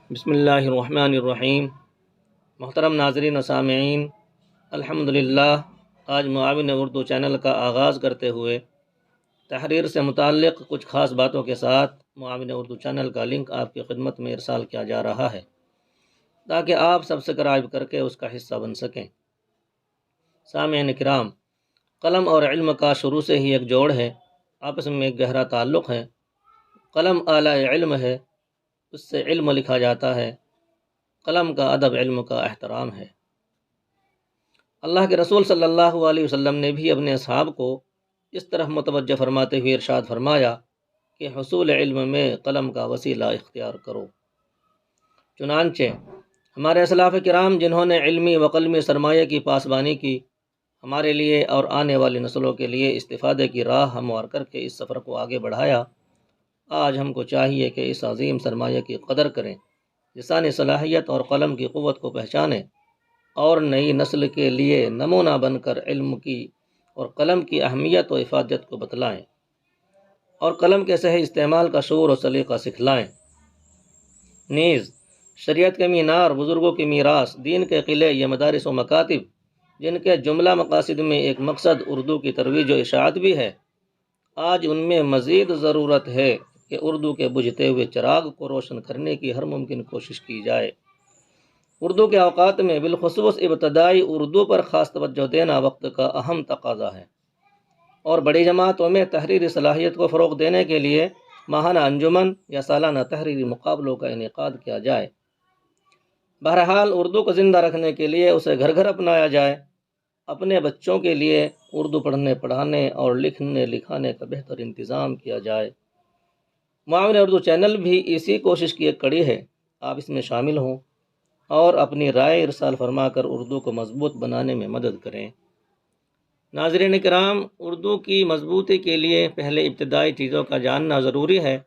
बिस्मिल्लाहिर्रहमानिर्रहीम। मोहतरम नाज़रीन व सामीईन, अल्हम्दुलिल्लाह। आज मुआविन उर्दू चैनल का आगाज़ करते हुए तहरीर से मुताल्लिक़ कुछ ख़ास बातों के साथ मुआविन उर्दू चैनल का लिंक आपकी खिदमत में इरसाल किया जा रहा है ताकि आप सब्सक्राइब करके उसका हिस्सा बन सकें। सामीईन किराम, कलम और इल्म का शुरू से ही एक जोड़ है, आपस में एक गहरा ताल्लुक़ है। कलम आला इल्म है, उससे इल्म लिखा जाता है। कलम का अदब इल्म का एहतराम है। अल्लाह के रसूल सल्लल्लाहु अलैहि वसल्लम ने भी अपने असहाब को इस तरफ मुतवज्जह फरमाते हुए इरशाद फरमाया कि हुसूल इल्म में कलम का वसीला इख्तियार करो। चुनांचे हमारे असलाफ़ किराम जिन्होंने इल्मी व क़लमी सरमाये की पासबानी की, हमारे लिए और आने वाली नस्लों के लिए इस्तिफ़ादे की राह हमवार करके इस सफ़र को आगे बढ़ाया। आज हमको चाहिए कि इस अज़ीम सरमाये की कदर करें, लिसानी सलाहियत और क़लम की क़ुव्वत को पहचानें और नई नस्ल के लिए नमूना बनकर इल्म की और कलम की अहमियत व इफ़ादत को बतलाएँ और कलम के सही इस्तेमाल का शऊर और सलीक़ा सिखलाएँ। नीज़ शरीयत के मीनार, बुज़ुर्गों की मीरास, दीन के क़िले या मदारिस व मकातिब, जिनके जुमला मकासिद में एक मकसद उर्दू की तरवीज व इशाअत भी है, आज उनमें मज़ीद ज़रूरत है कि उर्दू के बुझते हुए चिराग को रोशन करने की हर मुमकिन कोशिश की जाए। उर्दू के औक़ात में बिलख़ुसूस इब्तदाई उर्दू पर ख़ास तवज्जो देना वक्त का अहम तकाज़ा है और बड़ी जमातों में तहरीरी सलाहियत को फ़रोग़ देने के लिए माहाना अंजुमन या सालाना तहरीरी मुक़ाबलों का इनेक़ाद किया जाए। बहरहाल उर्दू को ज़िंदा रखने के लिए उसे घर घर अपनाया जाए। अपने बच्चों के लिए उर्दू पढ़ने पढ़ाने और लिखने लिखाने का बेहतर इंतज़ाम किया जाए। मुआविन उर्दू चैनल भी इसी कोशिश की एक कड़ी है। आप इसमें शामिल हों और अपनी राय इरसाल फरमाकर उर्दू को मजबूत बनाने में मदद करें। नाज़रीन किराम, उर्दू की मजबूती के लिए पहले इब्तदाई चीज़ों का जानना ज़रूरी है।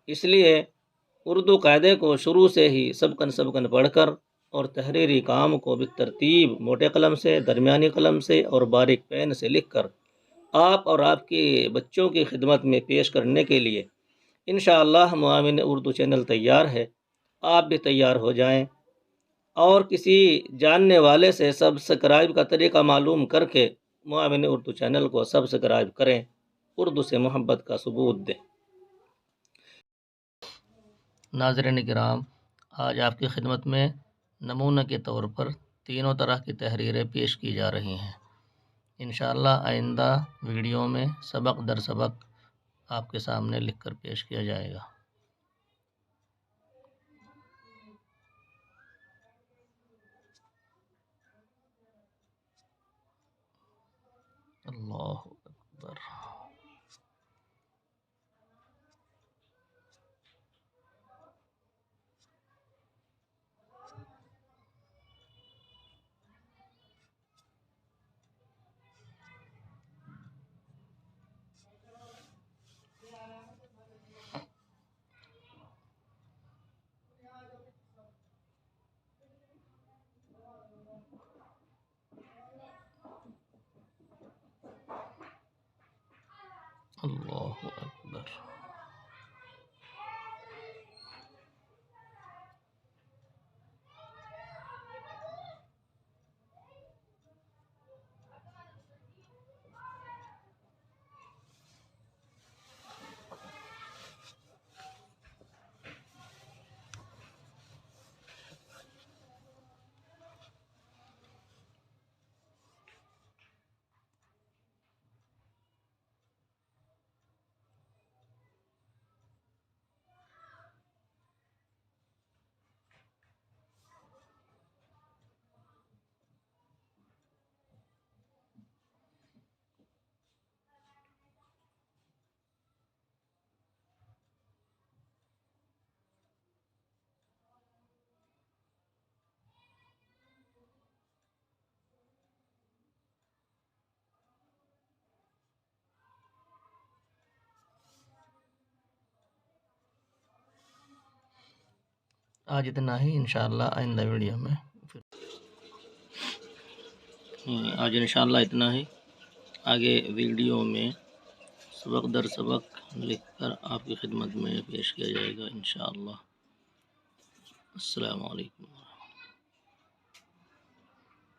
इसलिए उर्दू कायदे को शुरू से ही सबकन सबकन पढ़कर और तहरीरी काम को बितरतीब मोटे कलम से, दरमियानी कलम से और बारीक पेन से लिखकर आप और आपके बच्चों की खिदमत में पेश करने के लिए इंशाअल्लाह मुआविन उर्दू चैनल तैयार है। आप भी तैयार हो जाएं और किसी जानने वाले से सब्सक्राइब का तरीका मालूम करके मुआविन उर्दू चैनल को सब्सक्राइब करें। उर्दू से मोहब्बत का सबूत दें। नाज़रीन किराम, आज आपकी खिदमत में नमूना के तौर पर तीनों तरह की तहरीरें पेश की जा रही हैं। इंशाअल्लाह आइंदा वीडियो में सबक दर सबक आपके सामने लिखकर पेश किया जाएगा। अल्लाहु अकबर। अल्लाहु अकबर। आज इतना ही। इंशाअल्लाह आइंदा वीडियो में आज इंशाअल्लाह इतना ही। आगे वीडियो में सबक दर सबक लिखकर आपकी खिदमत में पेश किया जाएगा इंशाअल्लाह। अस्सलामु अलैकुम।